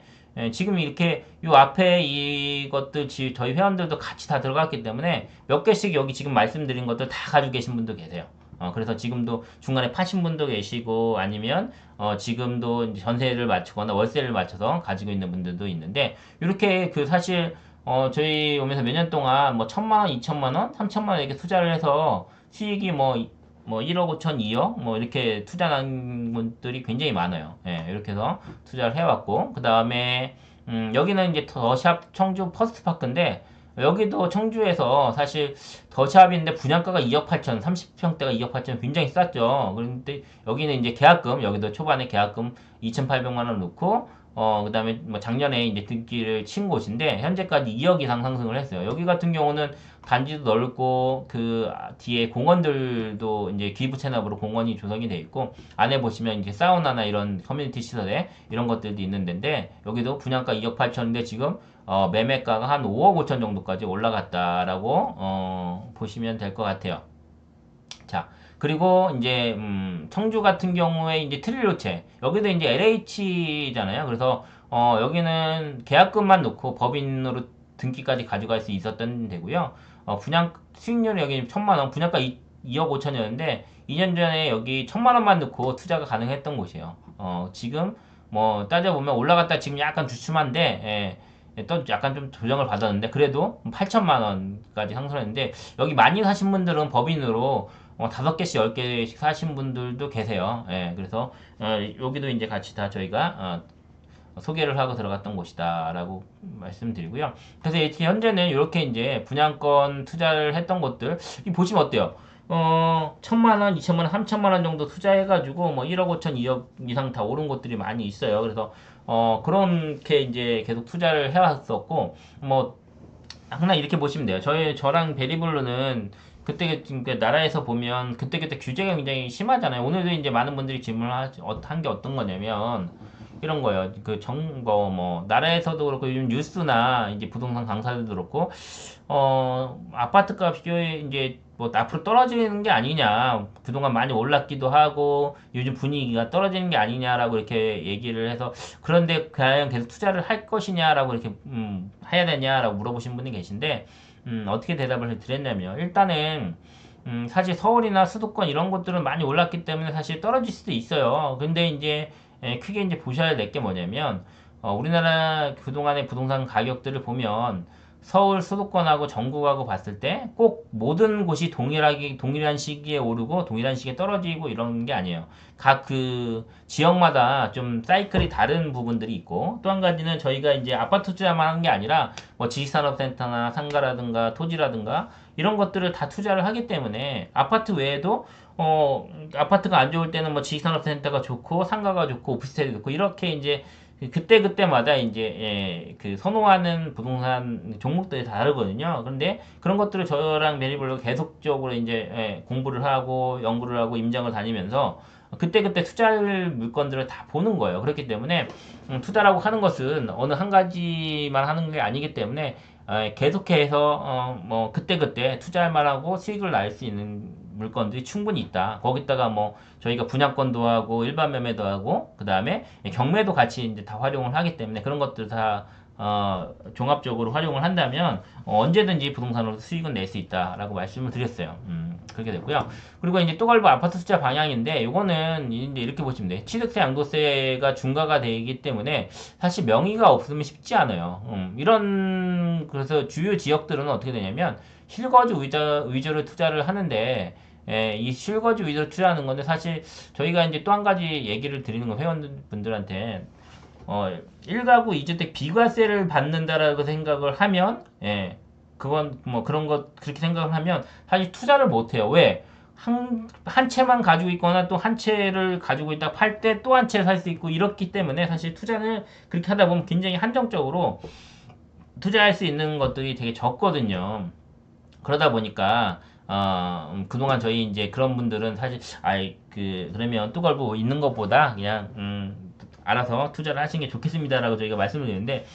지금 이렇게 요 앞에 이것들 저희 회원들도 같이 다 들어갔기 때문에 몇 개씩 여기 지금 말씀드린 것들 다 가지고 계신 분도 계세요. 그래서 지금도 중간에 파신 분도 계시고 아니면 지금도 이제 전세를 맞추거나 월세를 맞춰서 가지고 있는 분들도 있는데 이렇게 그 사실 저희 오면서 몇 년 동안 뭐 1,000만 원, 2천만 원, 3천만 원 이렇게 투자를 해서 수익이 뭐 1억 5천, 2억 뭐 이렇게 투자한 분들이 굉장히 많아요. 예, 이렇게 해서 투자를 해왔고 그 다음에 여기는 이제 더샵 청주 퍼스트파크인데 여기도 청주에서 사실 더샵인데 분양가가 2억 8천, 30평대가 2억 8천 굉장히 쌌죠. 그런데 여기는 이제 계약금, 여기도 초반에 계약금 2,800만 원 넣고 그 다음에 뭐 작년에 이제 등기를 친 곳인데 현재까지 2억 이상 상승을 했어요. 여기 같은 경우는 단지도 넓고 그 뒤에 공원들도 이제 기부 체납으로 공원이 조성이 돼 있고 안에 보시면 이제 사우나나 이런 커뮤니티 시설에 이런 것들도 있는 데인데 여기도 분양가 2억 8천인데 지금 매매가가 한 5억 5천 정도까지 올라갔다라고 보시면 될 것 같아요. 자, 그리고 이제 청주 같은 경우에 이제 트릴로체 여기도 이제 LH잖아요. 그래서 여기는 계약금만 놓고 법인으로 등기까지 가져갈 수 있었던 데고요. 분양 수익률이 여기 1,000만 원, 분양가 2억 5천이었는데 2년 전에 여기 1,000만 원만 넣고 투자가 가능했던 곳이에요. 지금 뭐 따져보면 올라갔다 지금 약간 주춤한데 또 약간 좀 조정을 받았는데 그래도 8천만 원까지 상승했는데 여기 많이 사신 분들은 법인으로 5개씩 10개씩 사신 분들도 계세요. 예, 그래서 여기도 이제 같이 다 저희가 소개를 하고 들어갔던 곳이다 라고 말씀드리고요. 그래서 이렇게 현재는 이렇게 이제 분양권 투자를 했던 곳들 보시면 어때요? 1,000만원, 2천만원, 3천만원 정도 투자해가지고 뭐 1억 5천, 2억 이상 다 오른 곳들이 많이 있어요. 그래서 그렇게 이제 계속 투자를 해왔었고 뭐 항상 이렇게 보시면 돼요. 저랑 베리블루는 그때 나라에서 보면 그때그때 규제가 굉장히 심하잖아요. 오늘도 이제 많은 분들이 질문을 한 게 어떤 거냐면 이런 거예요. 그 정보 뭐 나라에서도 그렇고 요즘 뉴스나 이제 부동산 강사들도 그렇고 아파트 값이 이제 뭐 앞으로 떨어지는 게 아니냐. 그동안 많이 올랐기도 하고 요즘 분위기가 떨어지는 게 아니냐라고 이렇게 얘기를 해서 그런데 과연 계속 투자를 할 것이냐라고 이렇게 해야 되냐라고 물어보신 분이 계신데 어떻게 대답을 드렸냐면 일단은 사실 서울이나 수도권 이런 곳들은 많이 올랐기 때문에 사실 떨어질 수도 있어요. 근데 이제 크게 이제 보셔야 될 게 뭐냐면 우리나라 그동안의 부동산 가격들을 보면 서울 수도권하고 전국하고 봤을 때 꼭 모든 곳이 동일한 시기에 오르고 동일한 시기에 떨어지고 이런 게 아니에요. 각 그 지역마다 좀 사이클이 다른 부분들이 있고 또 한 가지는 저희가 이제 아파트 투자만 하는 게 아니라 뭐 지식산업센터나 상가라든가 토지라든가 이런 것들을 다 투자를 하기 때문에 아파트 외에도 아파트가 안 좋을 때는 뭐 지식산업센터가 좋고 상가가 좋고 오피스텔이 좋고 이렇게 이제 그때그때마다 이제 그 선호하는 부동산 종목들이 다르거든요. 그런데 그런 것들을 저랑 메리블로 계속적으로 이제 공부를 하고 연구를 하고 임장을 다니면서 그때그때 투자할 물건들을 다 보는 거예요. 그렇기 때문에 투자라고 하는 것은 어느 한 가지만 하는 게 아니기 때문에 계속해서 뭐 그때그때 투자할 만하고 수익을 날 수 있는 물건들이 충분히 있다. 거기다가 뭐 저희가 분양권도 하고 일반 매매도 하고 그 다음에 경매도 같이 이제 다 활용을 하기 때문에 그런 것들 다 종합적으로 활용을 한다면 언제든지 부동산으로 수익은 낼 수 있다라고 말씀을 드렸어요. 그렇게 됐고요. 그리고 이제 또 걸고 아파트 투자 방향인데 이거는 이제 이렇게 보시면 돼요. 취득세, 양도세가 중과가 되기 때문에 사실 명의가 없으면 쉽지 않아요. 그래서 주요 지역들은 어떻게 되냐면 실거주 위주로 투자를 하는데 이 실거주 위주로 투자하는 건데 사실 저희가 이제 또 한 가지 얘기를 드리는 건 회원분들한테 1가구 2주택 비과세를 받는다라고 생각을 하면 그건 뭐 그런 것 그렇게 생각을 하면 사실 투자를 못 해요. 왜? 한 채만 가지고 있거나 또 한 채를 가지고 있다 팔 때 또 한 채 살 수 있고 이렇기 때문에 사실 투자를 그렇게 하다 보면 굉장히 한정적으로 투자할 수 있는 것들이 되게 적거든요. 그러다 보니까 그동안 저희 이제 그런 분들은 사실 그러면 뚜걸보 있는 것보다 그냥 알아서 투자를 하시는 게 좋겠습니다라고 저희가 말씀을 드리는데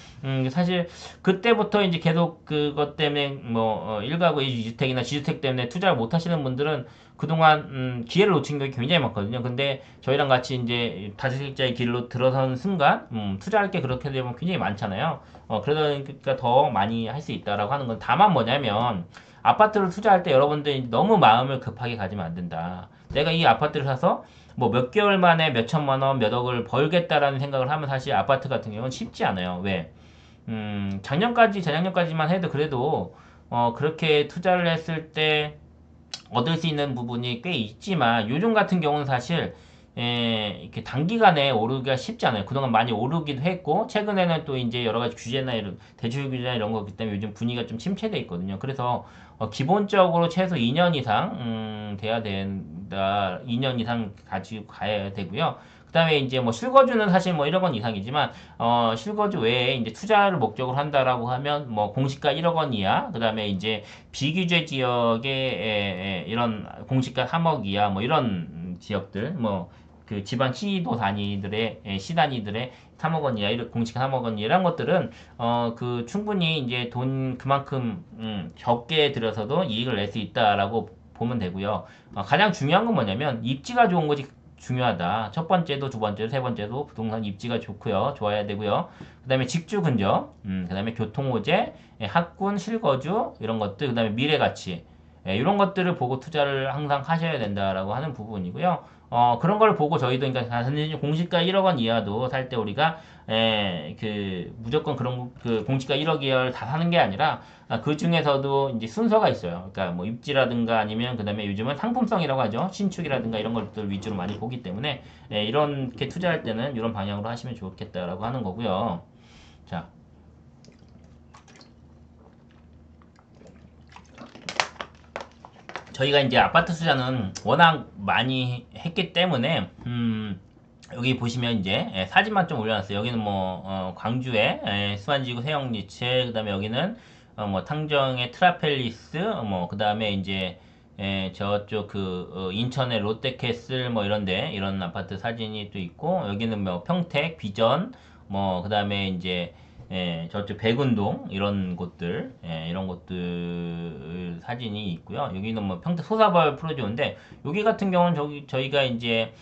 사실 그때부터 이제 계속 그것 때문에 뭐 1가구 2주택이나 지주택 때문에 투자를 못 하시는 분들은 그동안 기회를 놓친 게 굉장히 많거든요. 근데 저희랑 같이 이제 다주택자의 길로 들어선 순간 투자할 게 그렇게 되면 굉장히 많잖아요. 그러다 더 많이 할 수 있다라고 하는 건 다만 뭐냐면 아파트를 투자할 때 여러분들이 너무 마음을 급하게 가지면 안 된다. 내가 이 아파트를 사서 뭐 몇 개월 만에 몇 천만 원, 몇 억을 벌겠다라는 생각을 하면 사실 아파트 같은 경우는 쉽지 않아요. 왜? 작년까지, 재작년까지만 해도 그래도 그렇게 투자를 했을 때 얻을 수 있는 부분이 꽤 있지만 요즘 같은 경우는 사실 이렇게 단기간에 오르기가 쉽지 않아요. 그동안 많이 오르기도 했고 최근에는 또 이제 여러 가지 규제나 이런 대출 규제나 이런 거기 때문에 요즘 분위기가 좀 침체돼 있거든요. 그래서 기본적으로 최소 2년 이상 돼야 된다. 2년 이상 가지고 가야 되고요. 그다음에 이제 뭐 실거주는 사실 뭐 1억 원 이상이지만 실거주 외에 이제 투자를 목적으로 한다라고 하면 뭐 공시가 1억 원 이하, 그다음에 이제 비규제 지역의 이런 공시가 3억 이하 뭐 이런 지역들 뭐 그 지방 시도 단위들의 시 단위들의 3억 원 이하 이런 공시가 3억 원 이하 이런 것들은 그 충분히 이제 돈 그만큼 적게 들여서도 이익을 낼 수 있다라고 보면 되고요. 가장 중요한 건 뭐냐면 입지가 좋은 것이 중요하다. 첫 번째도 두 번째도 세 번째도 부동산 입지가 좋고요. 좋아야 되고요. 그 다음에 직주 근접, 그 다음에 교통호재, 학군, 실거주 이런 것들, 그 다음에 미래가치 이런 것들을 보고 투자를 항상 하셔야 된다라고 하는 부분이고요. 그런 걸 보고 저희도 그러니까 단순히 공시가 1억 원 이하도 살 때 우리가 무조건 그런 그 공시가 1억 이하를 다 사는 게 아니라 그 중에서도 이제 순서가 있어요. 그러니까 뭐 입지라든가 아니면 그다음에 요즘은 상품성이라고 하죠. 신축이라든가 이런 것들 위주로 많이 보기 때문에 이렇게 투자할 때는 이런 방향으로 하시면 좋겠다라고 하는 거고요. 자, 저희가 이제 아파트 투자는 워낙 많이 했기 때문에 여기 보시면 이제 사진만 좀 올려놨어요. 여기는 뭐 광주의 수완지구 세영리체, 그다음에 여기는 뭐 탕정의 트라펠리스, 뭐 그다음에 이제 저쪽 인천의 롯데캐슬 뭐 이런데 이런 아파트 사진이 또 있고, 여기는 뭐 평택 비전 뭐 그다음에 이제 저쪽 백운동 이런 곳들 이런 곳들 사진이 있고요. 여기는 뭐 평택 소사발 프로지오인데 여기 같은 경우는 저희가 이제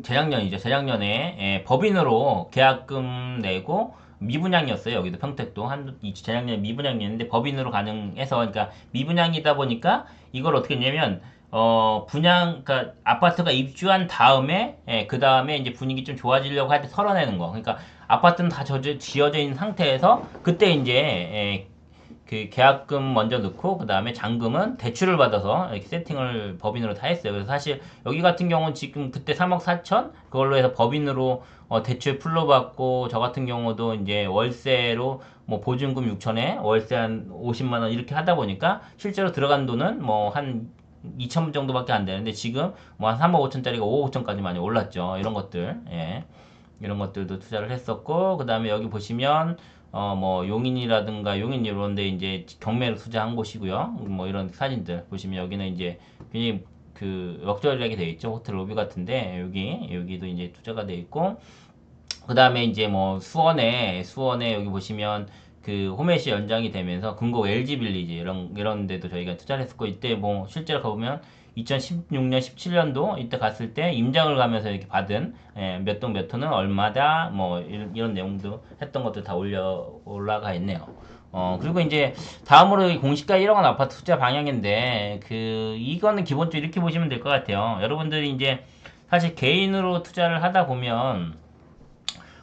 재작년이죠. 재작년에 법인으로 계약금 내고 미분양이었어요. 여기도 평택도 재작년에 미분양이었는데 법인으로 가능해서, 그러니까 미분양이다 보니까 이걸 어떻게 했냐면 그러니까 아파트가 입주한 다음에 그 다음에 이제 분위기 좀 좋아지려고 할 때 털어내는 거. 그러니까 아파트는 다 지어져 있는 상태에서 그때 이제 그 계약금 먼저 넣고 그 다음에 잔금은 대출을 받아서 이렇게 세팅을 법인으로 다 했어요. 그래서 사실 여기 같은 경우는 지금 그때 3억 4천 그걸로 해서 법인으로 대출 풀로 받고, 저 같은 경우도 이제 월세로 뭐 보증금 6천에 월세 한 50만 원 이렇게 하다 보니까 실제로 들어간 돈은 뭐 한 2천 정도밖에 안 되는데 지금 뭐 한 3억 5천짜리가 5억 5천까지 많이 올랐죠. 이런 것들, 이런 것들도 투자를 했었고, 그 다음에 여기 보시면 뭐 용인이라든가 용인 이런 데 이제 경매로 투자한 곳이고요. 뭐 이런 사진들 보시면 여기는 이제 굉장히 그 럭셔리하게 되어 있죠. 호텔 로비 같은데 여기도 이제 투자가 되어 있고, 그 다음에 이제 뭐 수원에 여기 보시면 그 호메시 연장이 되면서 금고 LG 빌리지 이런 데도 저희가 투자를 했었고, 이때 뭐 실제로 가보면 2016년 17년도 이때 갔을 때 임장을 가면서 이렇게 받은 몇 동 몇 호는 얼마다 뭐 이런 내용도 했던 것도 다 올라가 있네요. 그리고 이제 다음으로 공시가 1억 원 아파트 투자 방향인데 이거는 기본적으로 이렇게 보시면 될 것 같아요. 여러분들이 이제 사실 개인으로 투자를 하다 보면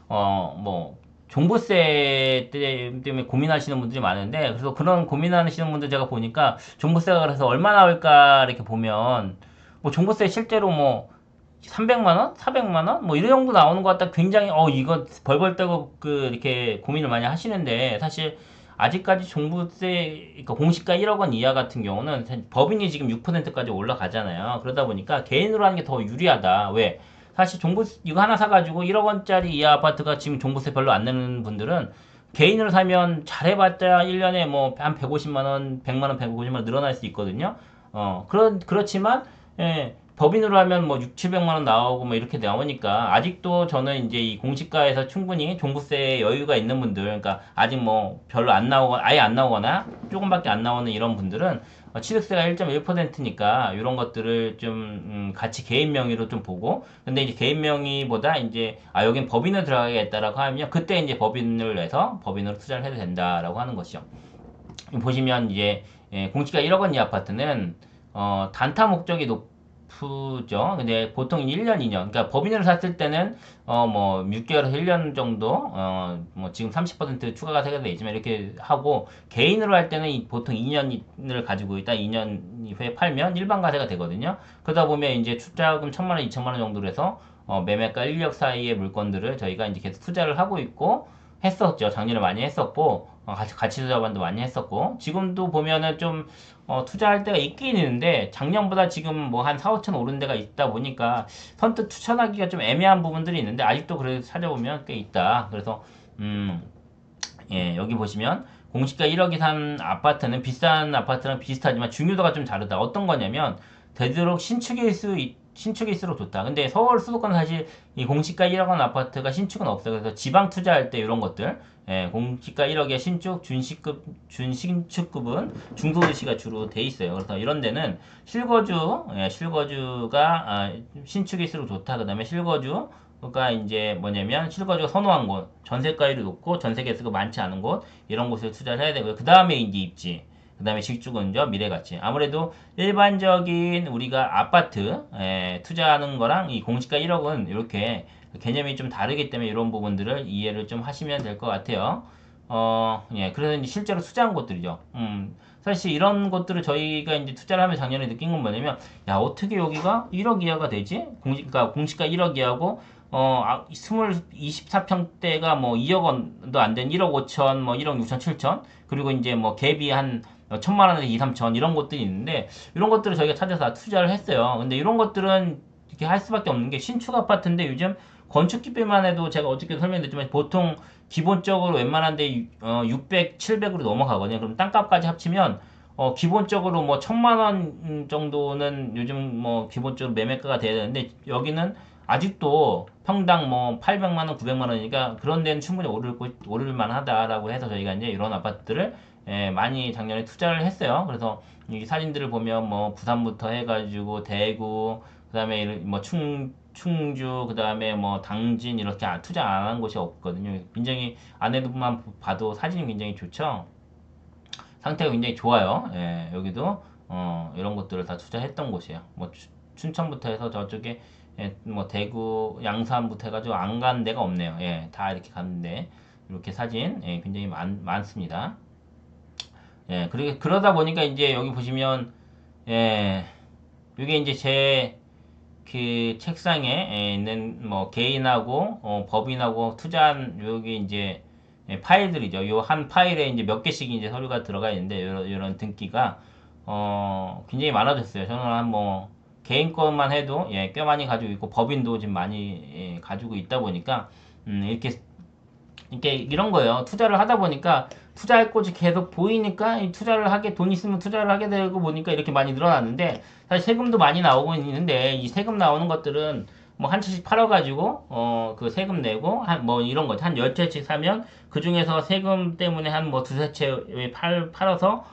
뭐 종부세 때문에 고민하시는 분들이 많은데, 그래서 그런 고민하시는 분들 제가 보니까 종부세가 그래서 얼마 나올까 이렇게 보면 뭐 종부세 실제로 뭐 300만 원, 400만 원, 뭐 이런 정도 나오는 것 같다. 굉장히 이거 벌벌 떨고 이렇게 고민을 많이 하시는데, 사실 아직까지 종부세, 그러니까 공시가 1억 원 이하 같은 경우는 법인이 지금 6%까지 올라가잖아요. 그러다 보니까 개인으로 하는 게 더 유리하다. 왜? 사실 종부세, 이거 하나 사가지고 1억 원짜리 이하 아파트가 지금 종부세 별로 안 내는 분들은 개인으로 사면 잘해봤자 1년에 뭐 한 150만 원, 100만 원, 150만 원 늘어날 수 있거든요. 그렇지만, 예, 법인으로 하면 뭐 6, 700만 원 나오고 뭐 이렇게 나오니까 아직도 저는 이제 이 공시가에서 충분히 종부세 여유가 있는 분들, 그러니까 아직 뭐 별로 안 나오거나, 아예 안 나오거나 조금밖에 안 나오는 이런 분들은 취득세가 1.1%니까 이런 것들을 좀 같이 개인 명의로 좀 보고, 근데 이제 개인 명의보다 이제 여긴 법인으로 들어가겠다라고 하면 그때 이제 법인을 내서 법인으로 투자를 해도 된다라고 하는 것이죠. 보시면 이제 공시가 1억 원 이 아파트는 단타 목적이 높죠. 근데 보통 1년, 2년. 그러니까 법인으로 샀을 때는 뭐 6개월에서 1년 정도 뭐 지금 30% 추가가 되게 있지만 이렇게 하고, 개인으로 할 때는 보통 2년을 가지고 있다. 2년 후에 팔면 일반 과세가 되거든요. 그러다 보면 이제 투자금 1,000만 원, 2천만 원 정도로 해서 매매가 1억 사이의 물건들을 저희가 이제 계속 투자를 하고 있고 했었죠. 작년에 많이 했었고, 가치 투자반도 많이 했었고, 지금도 보면은 좀, 투자할 때가 있긴 있는데, 작년보다 지금 뭐 한 4, 5천 오른 데가 있다 보니까, 선뜻 추천하기가 좀 애매한 부분들이 있는데, 아직도 그래도 찾아보면 꽤 있다. 그래서, 예, 여기 보시면, 공시가 1억이 산 아파트는 비싼 아파트랑 비슷하지만 중요도가 좀 다르다. 어떤 거냐면, 되도록 신축일수록 좋다. 근데 서울 수도권 사실 이 공시가 1억 원 아파트가 신축은 없어요. 그래서 지방 투자할 때 이런 것들, 공시가 1억에 신축, 준신축급은 중도시가 주로 돼 있어요. 그래서 이런 데는 실거주가 신축일수록 좋다. 그 다음에 실거주가 이제 뭐냐면 실거주가 선호한 곳, 전세가율이 높고 전세 개수가 많지 않은 곳, 이런 곳에 투자를 해야 되고요. 그 다음에 이제 입지. 그 다음에 질주건조, 미래가치. 아무래도 일반적인 우리가 아파트 투자하는 거랑 이 공시가 1억은 이렇게 개념이 좀 다르기 때문에 이런 부분들을 이해를 좀 하시면 될 것 같아요. 예, 그래서 이제 실제로 투자한 곳들이죠. 사실 이런 것들을 저희가 이제 투자를 하면 작년에 느낀 건 뭐냐면, 야, 어떻게 여기가 1억 이하가 되지? 공시가 1억 이하고, 24평대가 뭐 2억 원도 안 된 1억 5천, 뭐 1억 6천, 7천, 그리고 이제 뭐 갭이 한 1,000만 원에서 2, 3천 이런 것들이 있는데, 이런 것들을 저희가 찾아서 투자를 했어요. 근데 이런 것들은 이렇게 할 수밖에 없는 게 신축 아파트인데 요즘 건축 기비만 해도 제가 어저께 설명드렸지만 보통 기본적으로 웬만한데 600, 700으로 넘어가거든요. 그럼 땅값까지 합치면 기본적으로 뭐 1,000만 원 정도는 요즘 뭐 기본적으로 매매가가 돼야 되는데, 여기는 아직도 평당 뭐 800만 원, 900만 원이니까 그런 데는 충분히 오를 만하다라고 해서 저희가 이제 이런 아파트들을 많이 작년에 투자를 했어요. 그래서 이 사진들을 보면 뭐 부산부터 해가지고 대구, 그다음에 뭐 충주, 그다음에 뭐 당진 이렇게 투자 안 한 곳이 없거든요. 굉장히 안에도만 봐도 사진이 굉장히 좋죠. 상태가 굉장히 좋아요. 예, 여기도 이런 것들을 다 투자했던 곳이에요. 뭐 춘천부터 해서 저쪽에 뭐 대구, 양산부터 해가지고 안 간 데가 없네요. 예, 다 이렇게 갔는데 이렇게 사진 굉장히 많습니다. 예, 그러다 보니까 이제 여기 보시면 예, 이게 이제 제 그 책상에 있는 뭐 개인하고 법인하고 투자한 여기 이제 파일들이죠. 요 한 파일에 이제 몇 개씩 이제 서류가 들어가 있는데 이런 등기가 굉장히 많아졌어요. 저는 한 뭐 개인 것만 해도 꽤 많이 가지고 있고 법인도 지금 많이 가지고 있다 보니까 이렇게 이런 거예요. 투자를 하다 보니까 투자할 곳이 계속 보이니까 돈 있으면 투자를 하게 되고 보니까 이렇게 많이 늘어났는데, 사실 세금도 많이 나오고 있는데 이 세금 나오는 것들은 뭐 한 채씩 팔아가지고 그 세금 내고 뭐 이런 거 한 10채씩 사면 그 중에서 세금 때문에 한 뭐 두세 채 팔아서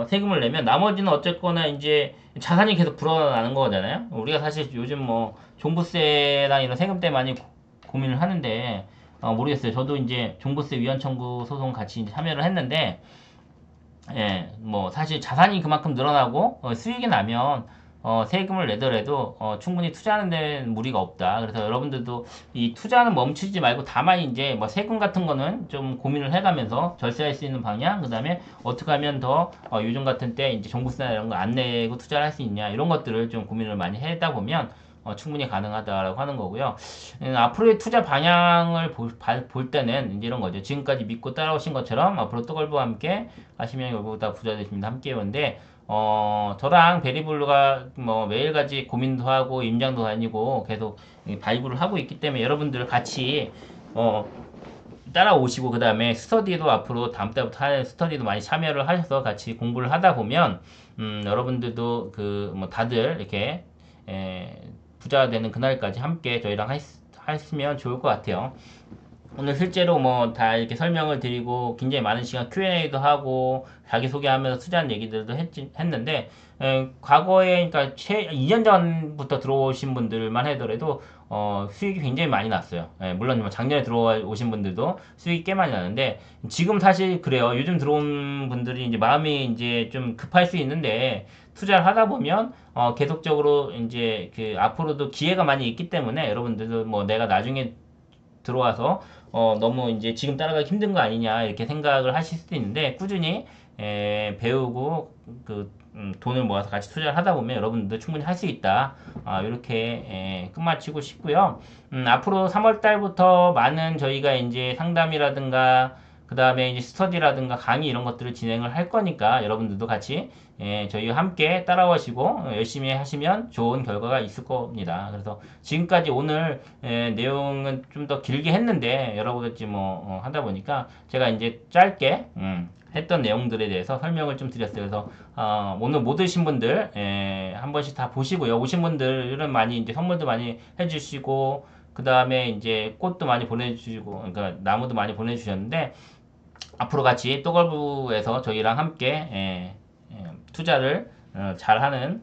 세금을 내면 나머지는 어쨌거나 이제 자산이 계속 불어나는 거잖아요. 우리가 사실 요즘 뭐 종부세랑 이런 세금 때문에 많이 고민을 하는데 모르겠어요. 저도 이제 종부세 위헌 청구 소송 같이 이제 참여를 했는데, 예, 뭐 사실 자산이 그만큼 늘어나고 수익이 나면 세금을 내더라도 충분히 투자하는 데는 무리가 없다. 그래서 여러분들도 이 투자는 멈추지 말고 다만 이제 뭐 세금 같은 거는 좀 고민을 해가면서 절세할 수 있는 방향, 그 다음에 어떻게 하면 더 요즘 같은 때 이제 종부세나 이런 거 안 내고 투자를 할 수 있냐, 이런 것들을 좀 고민을 많이 하다 보면 충분히 가능하다라고 하는 거고요. 앞으로의 투자 방향을 볼 때는 이제 이런 거죠. 지금까지 믿고 따라오신 것처럼 앞으로 또걸부와 함께 가시면 여기보다 부자 되십니다. 함께 해요인데 저랑 베리블루가 뭐 매일같이 고민도 하고 임장도 다니고 계속 발굴을 하고 있기 때문에 여러분들 같이 따라오시고, 그 다음에 스터디도 앞으로 다음 달부터 할 스터디도 많이 참여를 하셔서 같이 공부를 하다 보면 여러분들도 그 뭐 다들 이렇게 부자 되는 그날까지 함께 저희랑 하시면 좋을 것 같아요. 오늘 실제로 뭐 다 이렇게 설명을 드리고 굉장히 많은 시간 Q&A도 하고 자기소개하면서 투자한 얘기들도 했는데, 과거에 그러니까 2년 전부터 들어오신 분들만 하더라도 수익이 굉장히 많이 났어요. 물론 뭐 작년에 들어오신 분들도 수익이 꽤 많이 나는데, 지금 사실 그래요. 요즘 들어온 분들이 이제 마음이 이제 좀 급할 수 있는데, 투자를 하다 보면 계속적으로 이제 그 앞으로도 기회가 많이 있기 때문에 여러분들도 뭐 내가 나중에 들어와서 너무 이제 지금 따라가기 힘든 거 아니냐 이렇게 생각을 하실 수도 있는데, 꾸준히 배우고 그 돈을 모아서 같이 투자를 하다 보면 여러분들도 충분히 할 수 있다. 이렇게 끝마치고 싶고요. 앞으로 3월 달부터 많은 저희가 이제 상담이라든가 그 다음에 이제 스터디라든가 강의 이런 것들을 진행을 할 거니까 여러분들도 같이 저희와 함께 따라오시고 열심히 하시면 좋은 결과가 있을 겁니다. 그래서 지금까지 오늘 내용은 좀 더 길게 했는데 여러분들 뭐 하다 보니까 제가 이제 짧게 했던 내용들에 대해서 설명을 좀 드렸어요. 그래서 오늘 못 오신 분들 한 번씩 다 보시고요. 오신 분들은 많이 이제 선물도 많이 해주시고 그 다음에 이제 꽃도 많이 보내주시고, 그러니까 나무도 많이 보내주셨는데, 앞으로 같이 또걸부에서 저희랑 함께 투자를 잘하는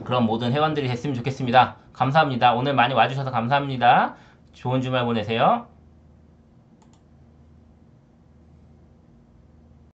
그런 모든 회원들이 됐으면 좋겠습니다. 감사합니다. 오늘 많이 와주셔서 감사합니다. 좋은 주말 보내세요.